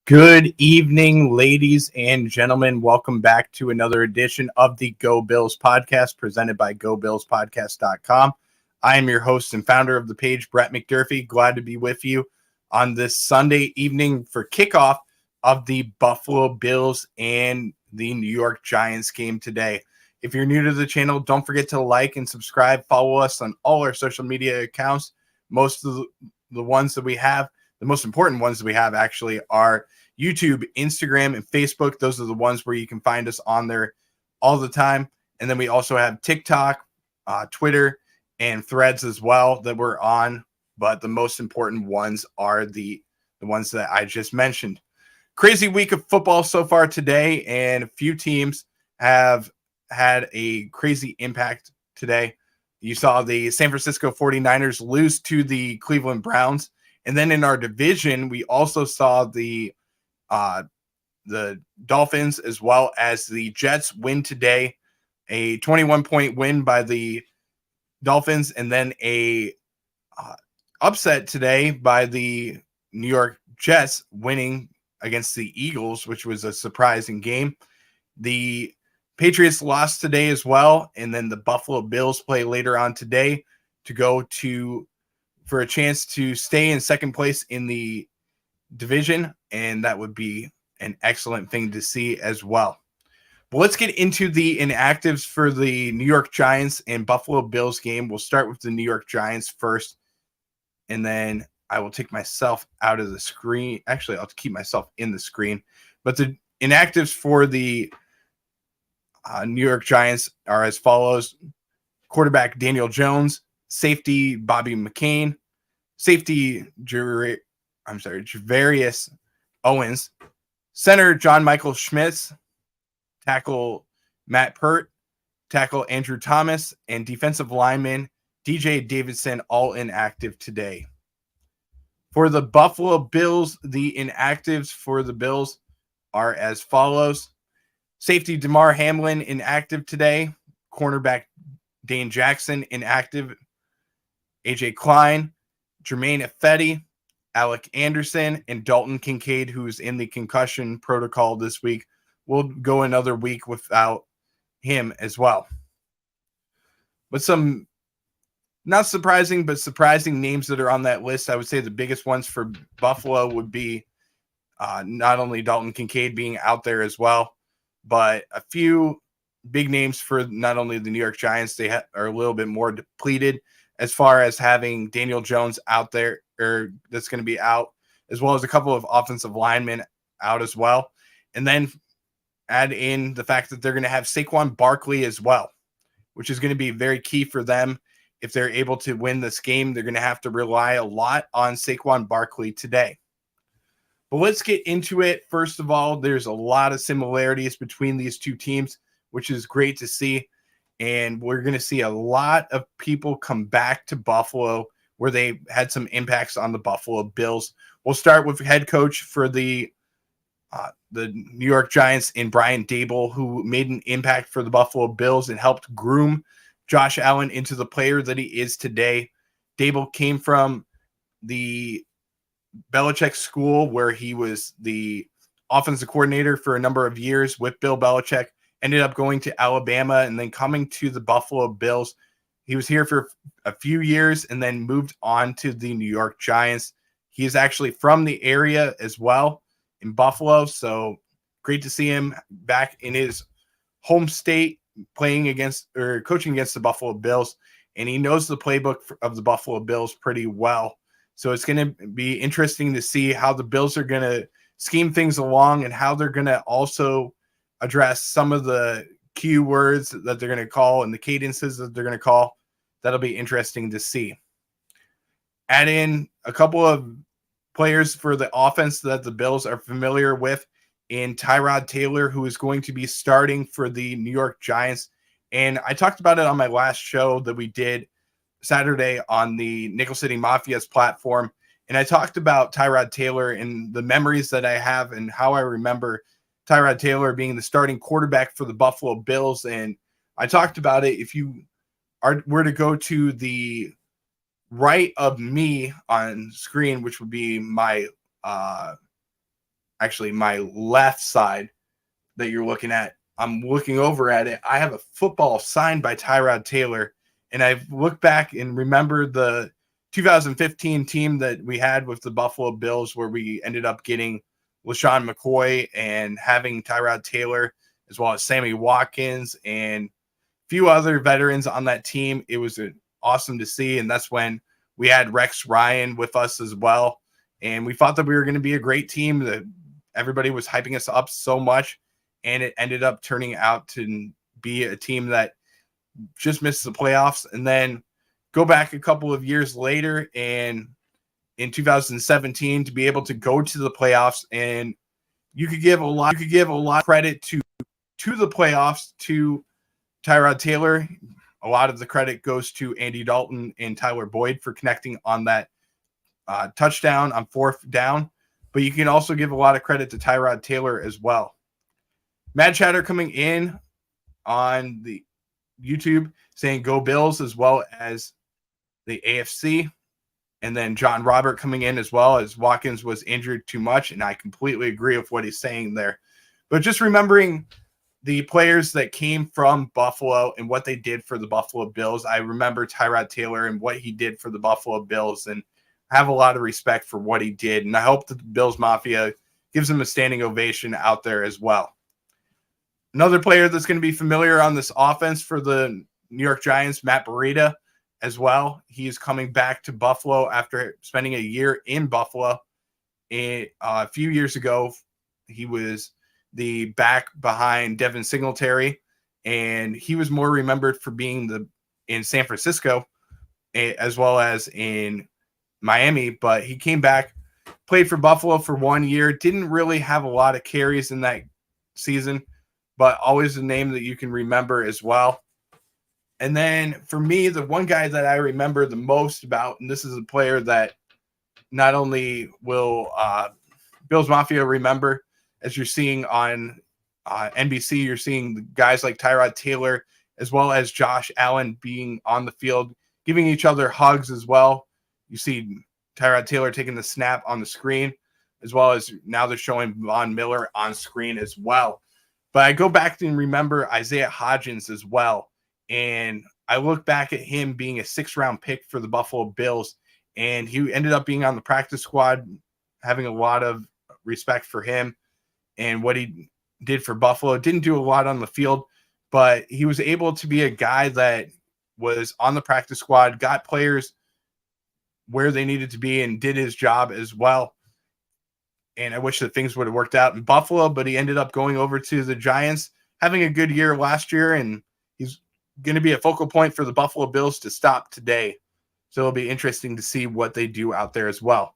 Good evening, ladies and gentlemen. Welcome back to another edition of the Go Bills podcast presented by GoBillsPodcast.com. I am your host and founder of the page, Brett McDurphy. Glad to be with you on this Sunday evening for kickoff of the Buffalo Bills and the New York Giants game today. If you're new to the channel, don't forget to like and subscribe. Follow us on all our social media accounts. Most of the ones that we have, the most important ones that we have actually are YouTube, Instagram, and Facebook. Those are the ones where you can find us on there all the time. And then we also have TikTok, Twitter, and Threads as well that we're on. But the most important ones are the ones that I just mentioned. Crazy week of football so far today, and a few teams have had a crazy impact today. You saw the San Francisco 49ers lose to the Cleveland Browns. And then in our division, we also saw the Dolphins as well as the Jets win today. A 21-point win by the Dolphins, and then a upset today by the New York Jets winning against the Eagles, which was a surprising game. The Patriots lost today as well, and then the Buffalo Bills play later on today to go for a chance to stay in second place in the division, and that would be an excellent thing to see as well. But let's get into the inactives for the New York Giants and Buffalo Bills game. We'll start with the New York Giants first, and then I will take myself out of the screen. Actually, I'll keep myself in the screen. But the inactives for the New York Giants are as follows: quarterback Daniel Jones, safety Bobby McCain, safety Javarius Owens, center John Michael Schmitz, tackle Matt Pert, tackle Andrew Thomas, and defensive lineman DJ Davidson, all inactive today. For the Buffalo Bills, the inactives for the Bills are as follows: safety DeMar Hamlin inactive today, cornerback Dane Jackson inactive, AJ Klein, Jermaine Ifedi, Alec Anderson, and Dalton Kincaid, who's in the concussion protocol this week. We'll go another week without him as well. But some not surprising, but surprising names that are on that list. I would say the biggest ones for Buffalo would be not only Dalton Kincaid being out there as well, but a few big names for not only the New York Giants. They are a little bit more depleted as far as having Daniel Jones out there, or that's going to be out, as well as a couple of offensive linemen out as well. And then add in the fact that they're going to have Saquon Barkley as well, which is going to be very key for them. If they're able to win this game, they're going to have to rely a lot on Saquon Barkley today. But let's get into it. First of all, there's a lot of similarities between these two teams, which is great to see. And we're going to see a lot of people come back to Buffalo where they had some impacts on the Buffalo Bills. We'll start with head coach for the New York Giants in Brian Daboll, who made an impact for the Buffalo Bills and helped groom Josh Allen into the player that he is today. Daboll came from the Belichick school where he was the offensive coordinator for a number of years with Bill Belichick, ended up going to Alabama and then coming to the Buffalo Bills. He was here for a few years and then moved on to the New York Giants. He is actually from the area as well in Buffalo, so great to see him back in his home state playing against or coaching against the Buffalo Bills, and he knows the playbook of the Buffalo Bills pretty well. So it's going to be interesting to see how the Bills are going to scheme things along and how they're going to also address some of the cue words that they're going to call and the cadences that they're going to call. That'll be interesting to see. Add in a couple of players for the offense that the Bills are familiar with in Tyrod Taylor, who is going to be starting for the New York Giants. And I talked about it on my last show that we did Saturday on the Nickel City Mafia's platform. And I talked about Tyrod Taylor and the memories that I have and how I remember Tyrod Taylor being the starting quarterback for the Buffalo Bills. And I talked about it. If you were to go to the right of me on screen, which would be my actually my left side that you're looking at, I'm looking over at it. I have a football signed by Tyrod Taylor. And I've looked back and remember the 2015 team that we had with the Buffalo Bills, where we ended up getting LaShawn McCoy and having Tyrod Taylor, as well as Sammy Watkins and a few other veterans on that team. It was awesome to see. And that's when we had Rex Ryan with us as well. And we thought that we were going to be a great team, that everybody was hyping us up so much. And it ended up turning out to be a team that just missed the playoffs. And then go back a couple of years later, and in 2017 to be able to go to the playoffs, and you could give a lot of credit to the playoffs to Tyrod Taylor. A lot of the credit goes to Andy Dalton and Tyler Boyd for connecting on that touchdown on 4th down, but you can also give a lot of credit to Tyrod Taylor as well. Mad Chatter coming in on the YouTube saying go Bills, as well as the AFC. And then John Robert coming in as well, as Watkins was injured too much. And I completely agree with what he's saying there. But just remembering the players that came from Buffalo and what they did for the Buffalo Bills. I remember Tyrod Taylor and what he did for the Buffalo Bills, and I have a lot of respect for what he did. And I hope that the Bills Mafia gives him a standing ovation out there as well. Another player that's going to be familiar on this offense for the New York Giants, Matt Breida, as well. He's coming back to Buffalo after spending a year in Buffalo. A few years ago, he was the back behind Devin Singletary, and he was more remembered for being in San Francisco as well as in Miami. But he came back, played for Buffalo for 1 year, didn't really have a lot of carries in that season, but always a name that you can remember as well. And then for me, the one guy that I remember the most about, and this is a player that not only will Bills Mafia remember, as you're seeing on NBC, you're seeing guys like Tyrod Taylor as well as Josh Allen being on the field, giving each other hugs as well. You see Tyrod Taylor taking the snap on the screen, as well as now they're showing Von Miller on screen as well. But I go back and remember Isaiah Hodgins as well. And I look back at him being a 6th-round pick for the Buffalo Bills, and he ended up being on the practice squad, having a lot of respect for him and what he did for Buffalo. Didn't do a lot on the field, but he was able to be a guy that was on the practice squad, got players where they needed to be, and did his job as well. And I wish that things would have worked out in Buffalo, but he ended up going over to the Giants, having a good year last year, and he's going to be a focal point for the Buffalo Bills to stop today. So it'll be interesting to see what they do out there as well.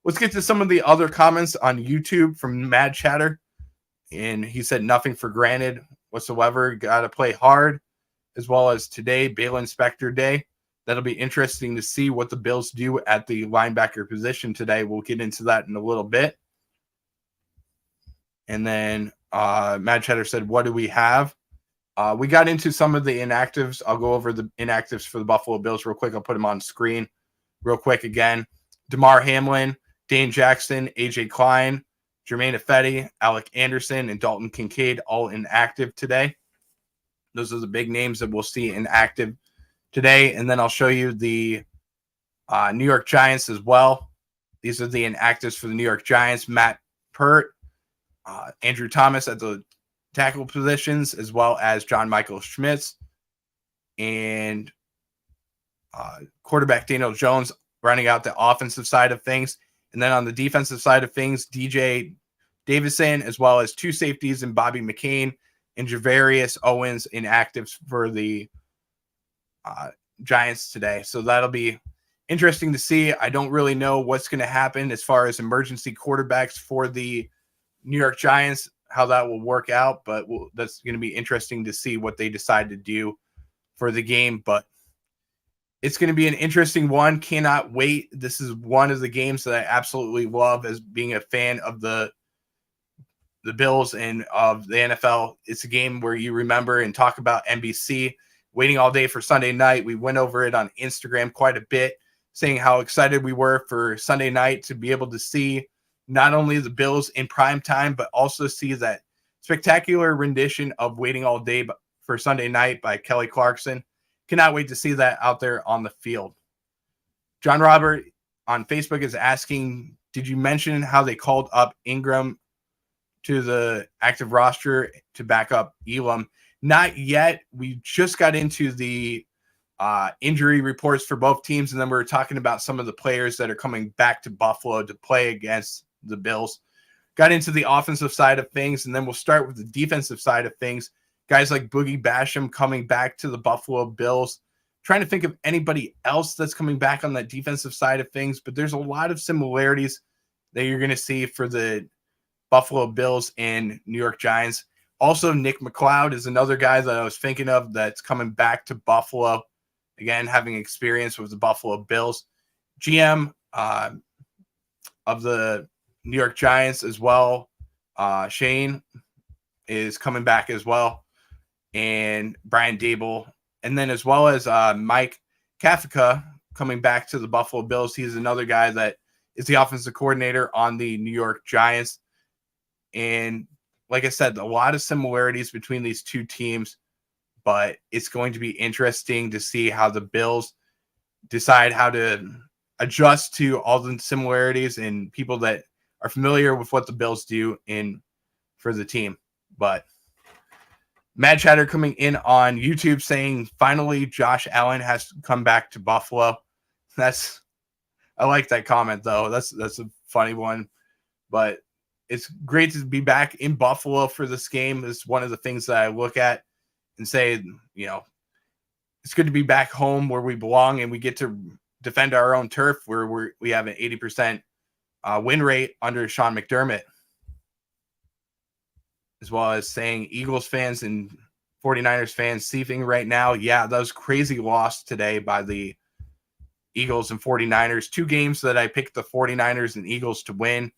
Let's get to some of the other comments on YouTube from Mad Chatter. And he said nothing for granted whatsoever. Got to play hard, as well as today, Bail Inspector Day. That'll be interesting to see what the Bills do at the linebacker position today. We'll get into that in a little bit. And then Mad Chatter said, what do we have? We got into some of the inactives. I'll go over the inactives for the Buffalo Bills real quick. I'll put them on screen real quick again. DeMar Hamlin, Dane Jackson, AJ Klein, Jermaine Ifedi, Alec Anderson, and Dalton Kincaid all inactive today. Those are the big names that we'll see inactive today. And then I'll show you the New York Giants as well. These are the inactives for the New York Giants. Matt Pert, Andrew Thomas at the tackle positions, as well as John Michael Schmitz and quarterback Daniel Jones running out the offensive side of things. And then on the defensive side of things, DJ Davison, as well as 2 safeties and Bobby McCain and Javarius Owens inactives for the Giants today. So that'll be interesting to see. I don't really know what's going to happen as far as emergency quarterbacks for the New York Giants, how that will work out, but that's going to be interesting to see what they decide to do for the game. But it's going to be an interesting one. Cannot wait. This is one of the games that I absolutely love as being a fan of the Bills and of the NFL. It's a game where you remember and talk about NBC waiting all day for Sunday night. We went over it on Instagram quite a bit, saying how excited we were for Sunday night to be able to see not only the Bills in prime time, but also see that spectacular rendition of Waiting All Day for Sunday Night by Kelly Clarkson. Cannot wait to see that out there on the field. John Robert on Facebook is asking, did you mention how they called up Ingram to the active roster to back up Elam? Not yet. We just got into the injury reports for both teams, and then we were talking about some of the players that are coming back to Buffalo to play against the Bills. Got into the offensive side of things, and then we'll start with the defensive side of things. Guys like Boogie Basham coming back to the Buffalo Bills. Trying to think of anybody else that's coming back on that defensive side of things, but there's a lot of similarities that you're going to see for the Buffalo Bills and New York Giants. Also, Nick McLeod is another guy that I was thinking of that's coming back to Buffalo. Again, having experience with the Buffalo Bills. GM of the New York Giants as well, Shane, is coming back as well. And Brian Dable. And then as well as Mike Kafka coming back to the Buffalo Bills. He's another guy that is the offensive coordinator on the New York Giants. And like I said, a lot of similarities between these two teams, but it's going to be interesting to see how the Bills decide how to adjust to all the similarities and people that are familiar with what the Bills do for the team. But Mad Chatter coming in on YouTube saying, finally, Josh Allen has come back to Buffalo. I like that comment, though. That's a funny one. But it's great to be back in Buffalo for this game. It's one of the things that I look at and say, it's good to be back home where we belong and we get to defend our own turf where we have an 80% win rate under Sean McDermott. As well as saying Eagles fans and 49ers fans seething right now. Yeah, that was crazy loss today by the Eagles and 49ers. Two games that I picked the 49ers and Eagles to win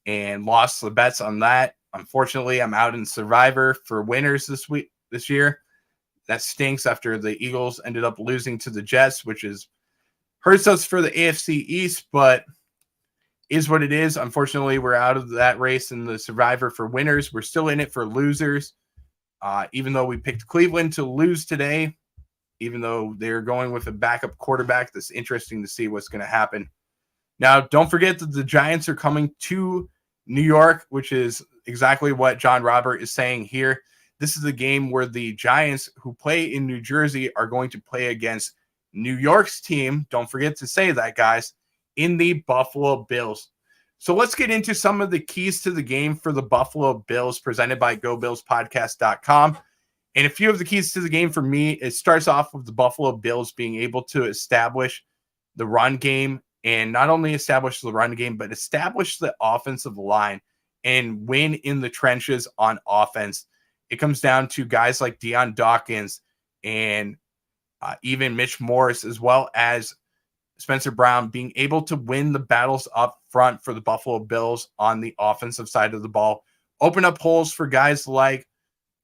and lost the bets on that. Unfortunately, I'm out in Survivor for winners this year. That stinks after the Eagles ended up losing to the Jets, which hurts us for the AFC East, but is what it is. Unfortunately, we're out of that race in the Survivor for winners. We're still in it for losers. Even though we picked Cleveland to lose today, even though they're going with a backup quarterback, that's interesting to see what's going to happen. Now, don't forget that the Giants are coming to New York, which is exactly what John Robert is saying here. This is a game where the Giants, who play in New Jersey, are going to play against New York's team. Don't forget to say that, guys, in the Buffalo Bills. So let's get into some of the keys to the game for the Buffalo Bills presented by GoBillsPodcast.com. And a few of the keys to the game for me, it starts off with the Buffalo Bills being able to establish the run game, and not only establish the run game, but establish the offensive line and win in the trenches on offense. It comes down to guys like Deion Dawkins and even Mitch Morse, as well as Spencer Brown, being able to win the battles up front for the Buffalo Bills on the offensive side of the ball. Open up holes for guys like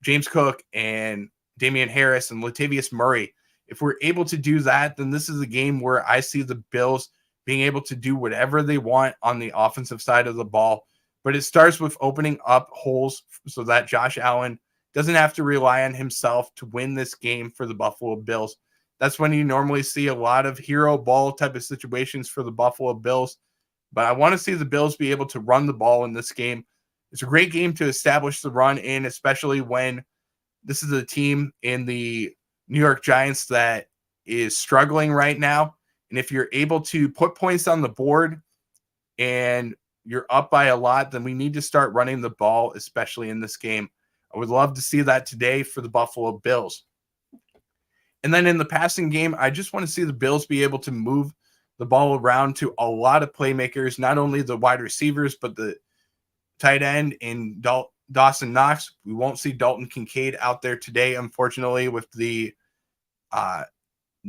James Cook and Damian Harris and Latavius Murray. If we're able to do that, then this is a game where I see the Bills being able to do whatever they want on the offensive side of the ball. But it starts with opening up holes so that Josh Allen doesn't have to rely on himself to win this game for the Buffalo Bills. That's when you normally see a lot of hero ball type of situations for the Buffalo Bills. But I want to see the Bills be able to run the ball in this game. It's a great game to establish the run in, especially when this is a team in the New York Giants that is struggling right now. And if you're able to put points on the board and you're up by a lot, then we need to start running the ball, especially in this game. I would love to see that today for the Buffalo Bills. And then in the passing game, I just want to see the Bills be able to move the ball around to a lot of playmakers, not only the wide receivers, but the tight end in Dawson Knox. We won't see Dalton Kincaid out there today, unfortunately, with the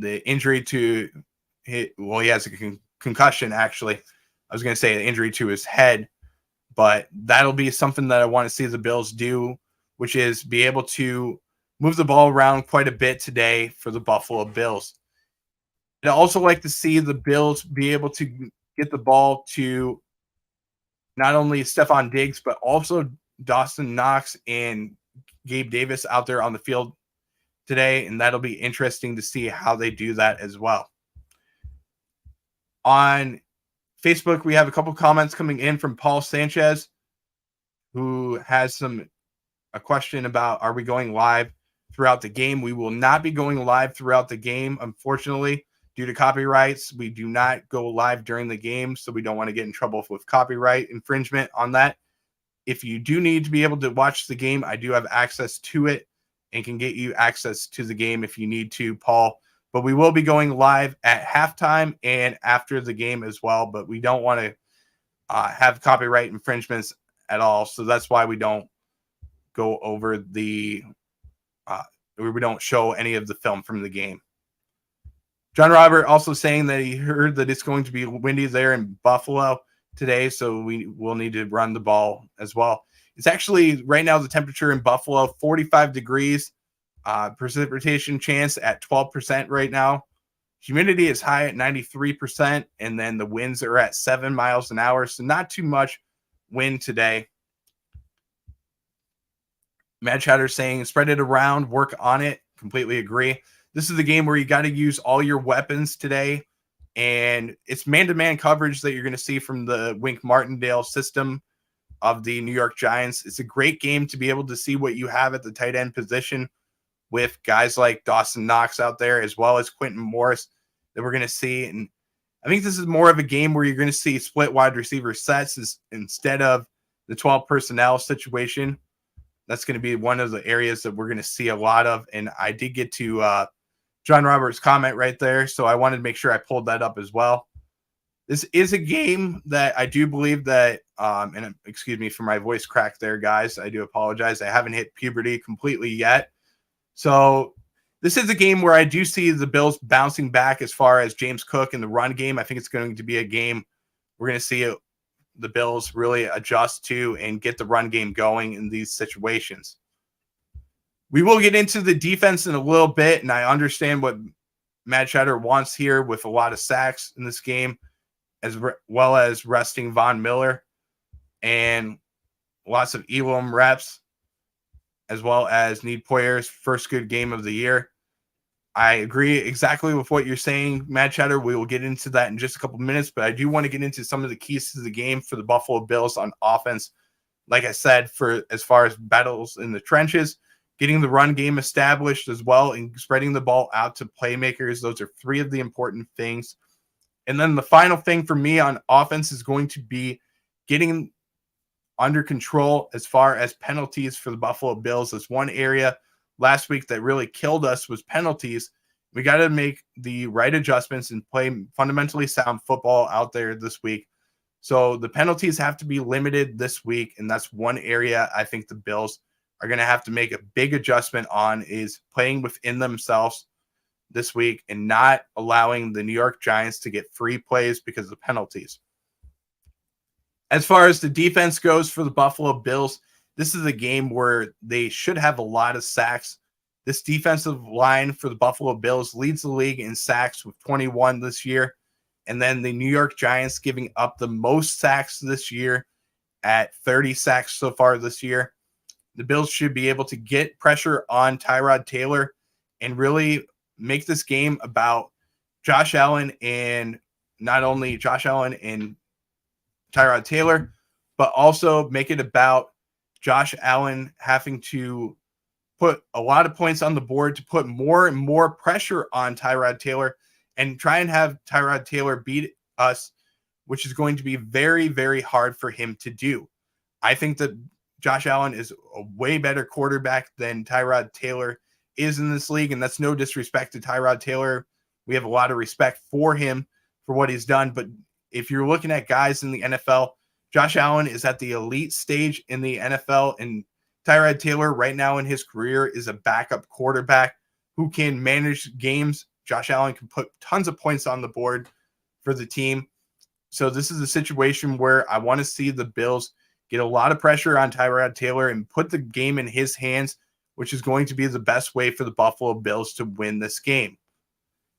injury to he has a concussion, actually. I was going to say an injury to his head, but that'll be something that I want to see the Bills do, which is be able to move the ball around quite a bit today for the Buffalo Bills. I'd also like to see the Bills be able to get the ball to not only Stephon Diggs, but also Dawson Knox and Gabe Davis out there on the field today. And that'll be interesting to see how they do that as well. On Facebook, we have a couple comments coming in from Paul Sanchez, who has a question about, are we going live throughout the game? We will not be going live throughout the game, unfortunately, due to copyrights. We do not go live during the game, so we don't want to get in trouble with copyright infringement on that. If you do need to be able to watch the game, I do have access to it and can get you access to the game if you need to, Paul. But we will be going live at halftime and after the game as well. But we don't want to have copyright infringements at all. So that's why we don't go over we don't show any of the film from the game. John Robert also saying that he heard that it's going to be windy there in Buffalo today, so we will need to run the ball as well. It's actually right now the temperature in Buffalo, 45 degrees, precipitation chance at 12% right now. Humidity is high at 93%, and then the winds are at 7 miles an hour, so not too much wind today. Mad Chatter saying spread it around, work on it. Completely agree. This is the game where you got to use all your weapons today, and it's man-to-man coverage that you're going to see from the Wink Martindale system of the New York Giants. It's a great game to be able to see what you have at the tight end position with guys like Dawson Knox out there, as well as Quentin Morris that we're going to see. And I think this is more of a game where you're going to see split wide receiver sets instead of the 12 personnel situation. That's going to be one of the areas that we're going to see a lot of. And I did get to John Roberts' comment right there, so I wanted to make sure I pulled that up as well. This is a game that I do believe that, and excuse me for my voice crack there, guys. I do apologize. I haven't hit puberty completely yet. So this is a game where I do see the Bills bouncing back as far as James Cook in the run game. I think it's going to be a game we're going to see the Bills really adjust to and get the run game going in these situations. We will get into the defense in a little bit, and I understand what Mad Chatter wants here with a lot of sacks in this game, as well as resting Von Miller and lots of Elam reps, as well as Need Poyer's first good game of the year. I agree exactly with what you're saying, Mad Chatter. We will get into that in just a couple minutes, but I do want to get into some of the keys to the game for the Buffalo Bills on offense. Like I said, for as far as battles in the trenches, getting the run game established as well, and spreading the ball out to playmakers. Those are three of the important things. And then the final thing for me on offense is going to be getting under control as far as penalties for the Buffalo Bills. That's one area last week that really killed us was penalties. We got to make the right adjustments and play fundamentally sound football out there this week. So the penalties have to be limited this week, and that's one area I think the Bills are going to have to make a big adjustment on, is playing within themselves this week and not allowing the New York Giants to get free plays because of penalties. As far as the defense goes for the Buffalo Bills, this is a game where they should have a lot of sacks. This defensive line for the Buffalo Bills leads the league in sacks with 21 this year. And then the New York Giants giving up the most sacks this year at 30 sacks so far this year. The Bills should be able to get pressure on Tyrod Taylor and really make this game about Josh Allen, and not only Josh Allen and Tyrod Taylor, but also make it about Josh Allen having to put a lot of points on the board to put more and more pressure on Tyrod Taylor and try and have Tyrod Taylor beat us, which is going to be very, very hard for him to do. I think that Josh Allen is a way better quarterback than Tyrod Taylor is in this league, and that's no disrespect to Tyrod Taylor. We have a lot of respect for him for what he's done, but if you're looking at guys in the NFL, Josh Allen is at the elite stage in the NFL, and Tyrod Taylor right now in his career is a backup quarterback who can manage games. Josh Allen can put tons of points on the board for the team. So this is a situation where I want to see the Bills get a lot of pressure on Tyrod Taylor and put the game in his hands, which is going to be the best way for the Buffalo Bills to win this game.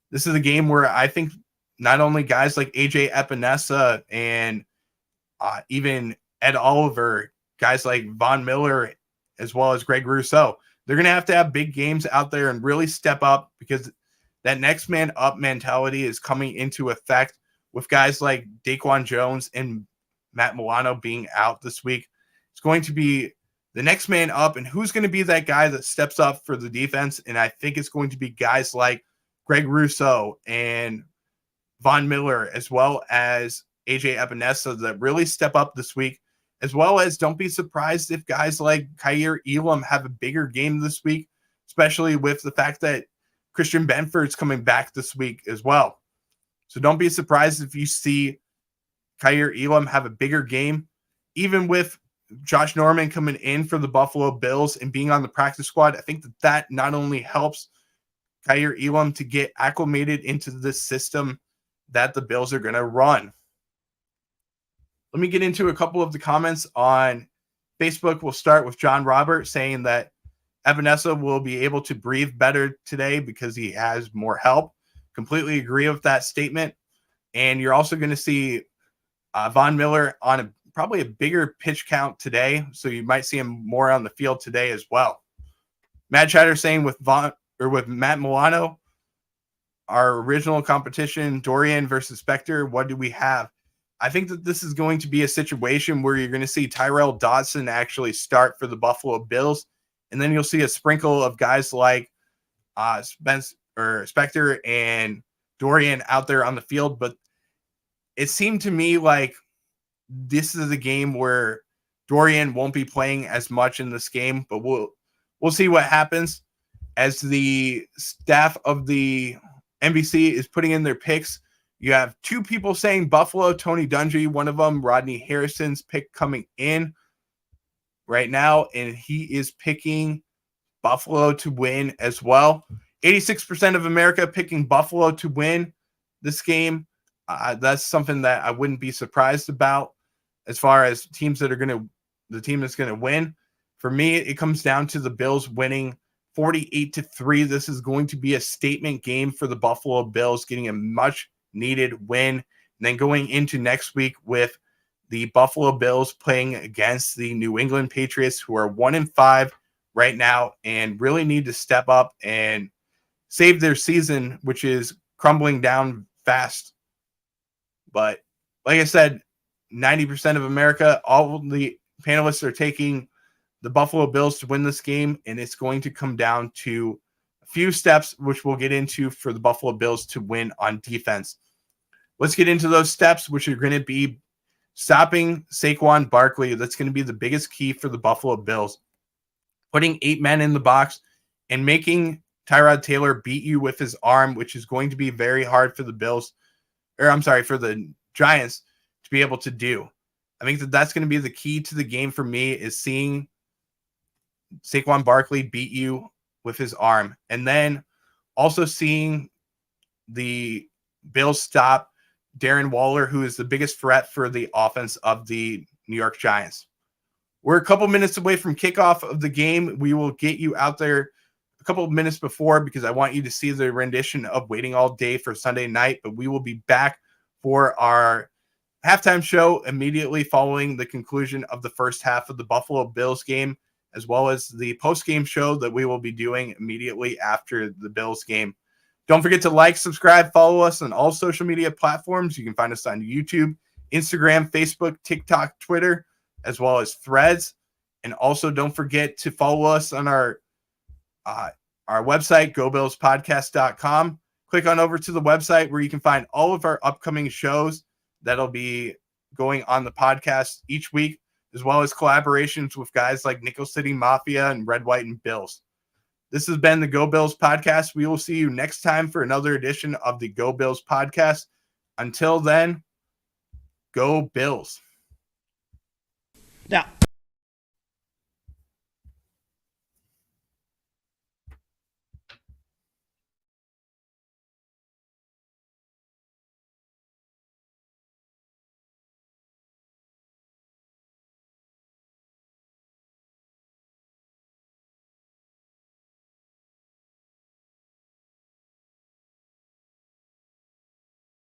This is a game where I think not only guys like AJ Epinesa and even Ed Oliver, guys like Von Miller, as well as Greg Rousseau. They're going to have big games out there and really step up, because that next man up mentality is coming into effect with guys like Daquan Jones and Matt Milano being out this week. It's going to be the next man up, and who's going to be that guy that steps up for the defense? And I think it's going to be guys like Greg Rousseau and Von Miller, as well as AJ Epinesa, that really step up this week, as well as don't be surprised if guys like Kaiir Elam have a bigger game this week, especially with the fact that Christian Benford's coming back this week as well. So don't be surprised if you see Kaiir Elam have a bigger game, even with Josh Norman coming in for the Buffalo Bills and being on the practice squad. I think that not only helps Kaiir Elam to get acclimated into this system that the Bills are going to run. Let me get into a couple of the comments on Facebook. We'll start with John Robert saying that Epinesa will be able to breathe better today because he has more help. Completely agree with that statement. And you're also going to see Von Miller on probably a bigger pitch count today, so you might see him more on the field today as well. Mad Chatter saying with Matt Milano, our original competition, Dorian versus Spector, what do we have? I think that this is going to be a situation where you're going to see Tyrell Dodson actually start for the Buffalo Bills, and then you'll see a sprinkle of guys like Spector and Dorian out there on the field. But it seemed to me like this is a game where Dorian won't be playing as much in this game, but we'll see what happens as the staff of the NBC is putting in their picks. You have two people saying Buffalo, Tony Dungy, one of them, Rodney Harrison's pick coming in right now, and he is picking Buffalo to win as well. 86% of America picking Buffalo to win this game. That's something that I wouldn't be surprised about as far as teams that are the team that's going to win. For me, it comes down to the Bills winning 48-3. This is going to be a statement game for the Buffalo Bills, getting a much needed win, and then going into next week with the Buffalo Bills playing against the New England Patriots, who are 1-5 right now and really need to step up and save their season, which is crumbling down fast. But like I said, 90% of America, all of the panelists are taking the Buffalo Bills to win this game, and it's going to come down to a few steps, which we'll get into for the Buffalo Bills to win on defense. Let's get into those steps, which are going to be stopping Saquon Barkley. That's going to be the biggest key for the Buffalo Bills. Putting 8 men in the box and making Tyrod Taylor beat you with his arm, which is going to be very hard for the for the Giants to be able to do. I think that's going to be the key to the game for me, is seeing Saquon Barkley beat you with his arm, and then also seeing the Bills stop Darren Waller, who is the biggest threat for the offense of the New York Giants. We're a couple minutes away from kickoff of the game. We will get you out there a couple of minutes before, because I want you to see the rendition of Waiting All Day for Sunday night, but we will be back for our halftime show immediately following the conclusion of the first half of the Buffalo Bills game, as well as the post-game show that we will be doing immediately after the Bills game. Don't forget to like, subscribe, follow us on all social media platforms. You can find us on YouTube, Instagram, Facebook, TikTok, Twitter, as well as Threads. And also don't forget to follow us on our website, gobillspodcast.com. Click on over to the website where you can find all of our upcoming shows that'll be going on the podcast each week, as well as collaborations with guys like Nickel City Mafia and Red, White, and Bills. This has been the Go Bills podcast. We will see you next time for another edition of the Go Bills podcast. Until then, Go Bills.